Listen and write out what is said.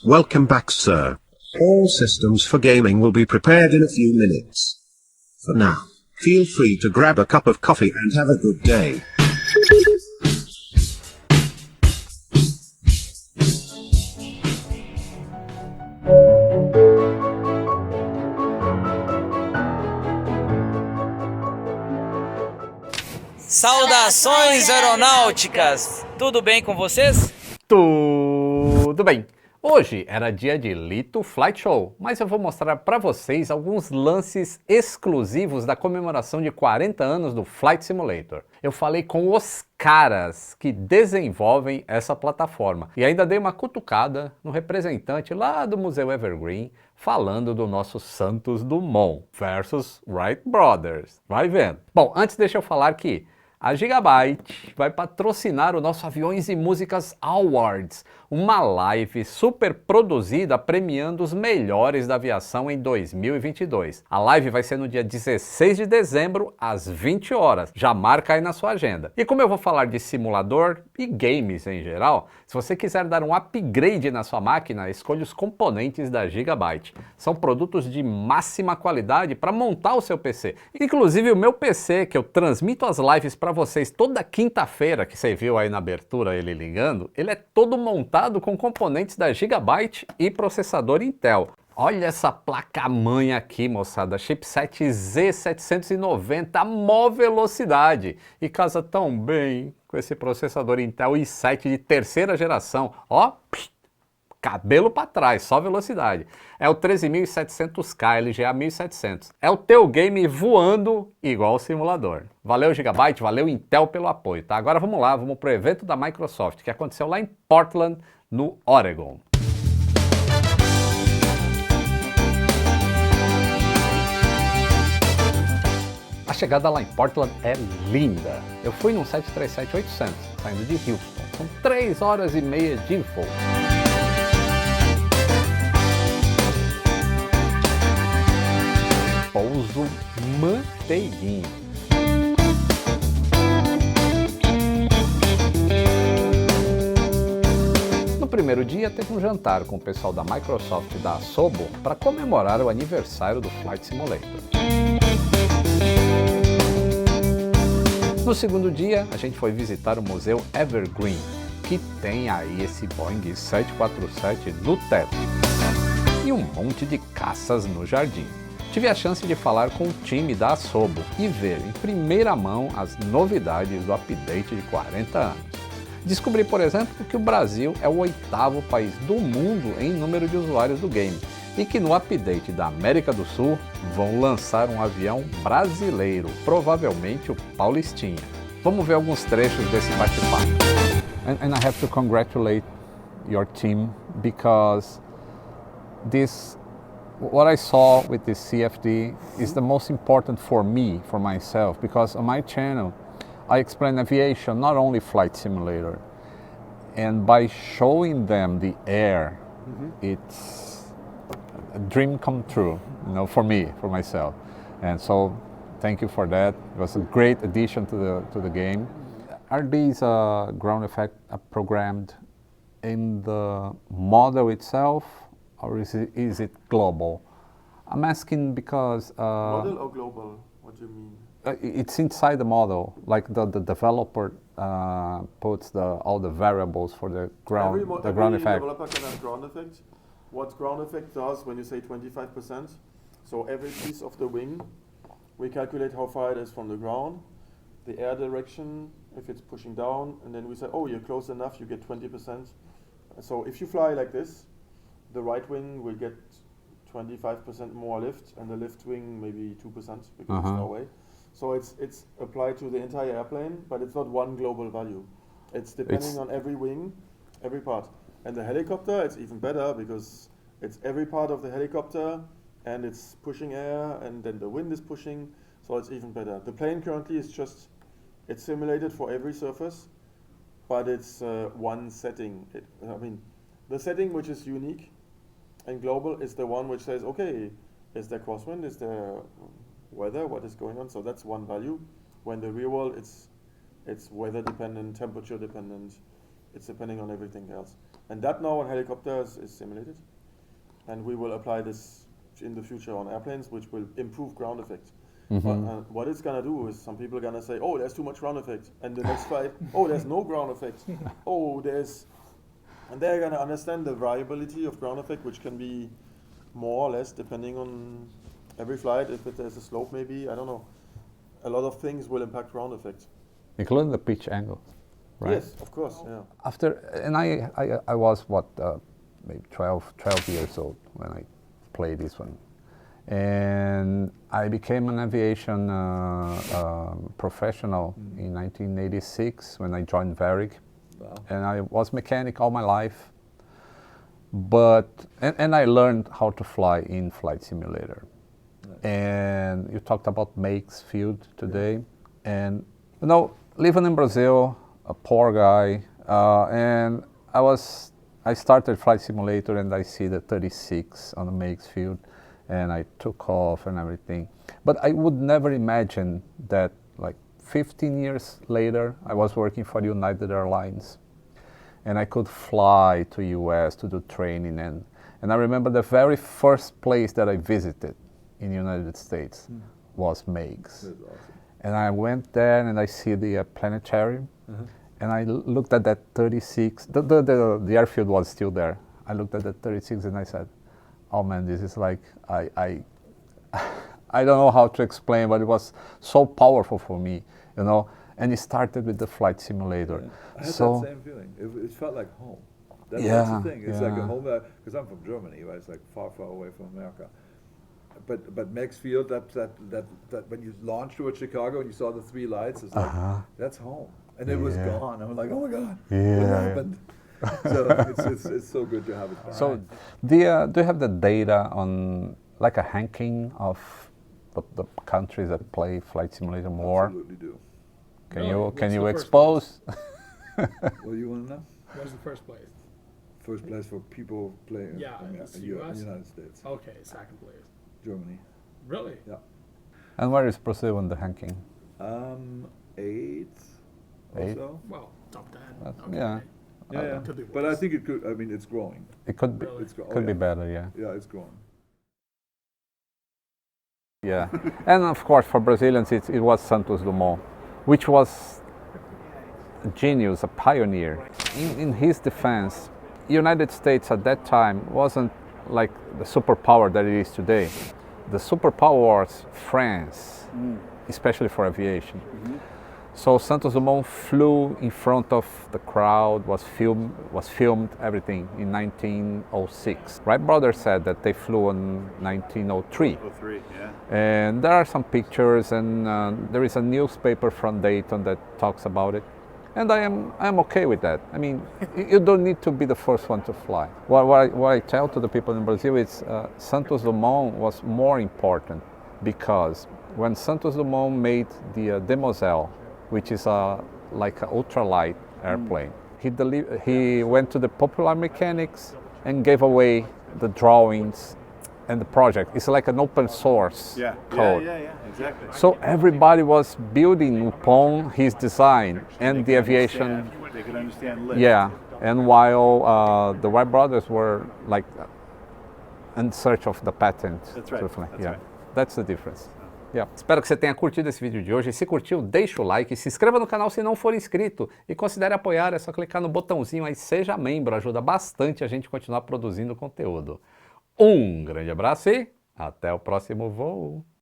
Welcome back, sir. All systems for gaming will be prepared in a few minutes. For now, feel free to grab a cup of coffee and have a good day. Saudações aeronáuticas! Tudo bem com vocês? Tudo bem! Hoje era dia de Lito Flight Show, mas eu vou mostrar para vocês alguns lances exclusivos da comemoração de 40 anos do Flight Simulator. Eu falei com os caras que desenvolvem essa plataforma e ainda dei uma cutucada no representante lá do Museu Evergreen falando do nosso Santos Dumont versus Wright Brothers. Vai vendo. Bom, antes deixa eu falar que a Gigabyte vai patrocinar o nosso Aviões e Músicas Awards, uma live super produzida premiando os melhores da aviação em 2022. A live vai ser no dia 16 de dezembro, às 20 horas. Já marca aí na sua agenda. E como eu vou falar de simulador e games em geral, se você quiser dar um upgrade na sua máquina, escolha os componentes da Gigabyte. São produtos de máxima qualidade para montar o seu PC. Inclusive o meu PC, que eu transmito as lives para vocês toda quinta-feira, que você viu aí na abertura ele ligando, ele é todo montado com componentes da Gigabyte e processador Intel. Olha essa placa-mãe aqui, moçada, chipset Z790, mó velocidade, e casa tão bem com esse processador Intel i7 de terceira geração, ó, cabelo para trás, só velocidade. É o 13700K LGA 1700. É o teu game voando igual o simulador. Valeu Gigabyte, valeu Intel pelo apoio, tá? Agora vamos lá, vamos pro evento da Microsoft, que aconteceu lá em Portland, no Oregon. A chegada lá em Portland é linda. Eu fui num 737-800, saindo de Houston. São 3 horas e meia de voo. Pouso manteiguinho. No primeiro dia teve um jantar com o pessoal da Microsoft e da Asobo para comemorar o aniversário do Flight Simulator. No segundo dia a gente foi visitar o Museu Evergreen, que tem aí esse Boeing 747 no teto e um monte de caças no jardim. Tive a chance de falar com o time da Asobo e ver em primeira mão as novidades do update de 40 anos. Descobri, por exemplo, que o Brasil é o 8º país do mundo em número de usuários do game e que no update da América do Sul vão lançar um avião brasileiro, provavelmente o Paulistinha. Vamos ver alguns trechos desse bate-papo. And I have to congratulate your team because what I saw with this CFD is the most important for me, for myself, because on my channel I explain aviation, not only flight simulator. And by showing them the air, it's a dream come true, you know, for me, for myself. And so thank you for that. It was a great addition to the game. Are these ground effect programmed in the model itself, or is it global? I'm asking because... model or global? What do you mean? It's inside the model, like the developer puts all the variables for the ground effect. Every developer can have ground effect. What ground effect does when you say 25%? So every piece of the wing, we calculate how far it is from the ground, the air direction, if it's pushing down, and then we say, oh, you're close enough, you get 20%. So if you fly like this, the right wing will get 25% more lift, and the left wing maybe 2% because it's far away. So it's applied to the entire airplane, but it's not one global value. It's depending on every wing, every part. And the helicopter, it's even better because it's every part of the helicopter, and it's pushing air, and then the wind is pushing, so it's even better. The plane currently is it's simulated for every surface, but it's one setting. The setting which is unique and global is the one which says, okay, is there crosswind, is there weather, what is going on? So that's one value. When the real world, it's weather dependent, temperature dependent, It's depending on everything else. And that now on helicopters is simulated. And we will apply this in the future on airplanes, which will improve ground effect. But what it's gonna do is some people are gonna say, oh, there's too much ground effect. And the next flight, oh, there's no ground effect. And they're gonna understand the variability of ground effect, which can be more or less depending on every flight. If there's a slope, maybe, I don't know. A lot of things will impact ground effect. Including the pitch angle, right? Yes, of course, yeah. I was, maybe 12 years old when I played this one. And I became an aviation professional in 1986 when I joined Varig. Wow. And I was mechanic all my life. And I learned how to fly in Flight Simulator. Nice. And you talked about Meigs Field today. And you know, living in Brazil, a poor guy, and I started Flight Simulator and I see the 36 on the Meigs Field, and I took off and everything. But I would never imagine that like 15 years later, I was working for United Airlines, and I could fly to US to do training. And I remember the very first place that I visited in the United States was Meigs. That's awesome. And I went there and I see the planetarium, and I looked at that 36. The airfield was still there. I looked at that 36 and I said, "Oh man, this is like I don't know how to explain, but it was so powerful for me, you know." And it started with the Flight Simulator. Yeah. I had So that same feeling. It felt like home. That's Yeah, the thing. It's like a yeah. home, because I'm from Germany, right? It's like far away from America. But Meigs Field, that when you launched towards Chicago and you saw the three lights, it's like that's home. And it was Yeah. gone. I was like, oh my God, Yeah. what happened? So it's so good to have it back. So, do you have the data on like a ranking of the countries that play Flight Simulator more? Absolutely do. Can Really? you What's can the you first expose? What do you want to know? What was the first place? First place for people playing Yeah, in it's the US? United States, Okay, second place. Germany. Really? Yeah. And where is Brazil in the ranking? 8th or Eighth? so. Well, top 10. That's- Okay. yeah. Yeah. Could be But I worse. think it could. I mean, it's growing. It could be, Really? It's go- oh, could be yeah. better, yeah. Yeah, it's growing. Yeah, and of course for Brazilians it was Santos Dumont, which was a genius, a pioneer. In his defense, United States at that time wasn't like the superpower that it is today. The superpower was France, especially for aviation. So Santos Dumont flew in front of the crowd, was filmed everything in 1906. Wright brothers said that they flew in 1903. 03, yeah. And there are some pictures, and there is a newspaper from Dayton that talks about it. And I am okay with that. I mean, you don't need to be the first one to fly. What I tell to the people in Brazil is Santos Dumont was more important, because when Santos Dumont made the Demoiselle, which is like an ultralight airplane, he went to the Popular Mechanics and gave away the drawings and the project. It's like an open source code. Yeah, exactly. So everybody was building upon his design and the aviation. They could understand lift. Yeah, and while the Wright brothers were like in search of the patent. That's right, to fly. that's Yeah, right. that's the difference. Yeah. Espero que você tenha curtido esse vídeo de hoje. Se curtiu, deixa o like, se inscreva no canal se não for inscrito e considere apoiar, é só clicar no botãozinho aí, seja membro, ajuda bastante a gente continuar produzindo conteúdo. Um grande abraço e até o próximo voo!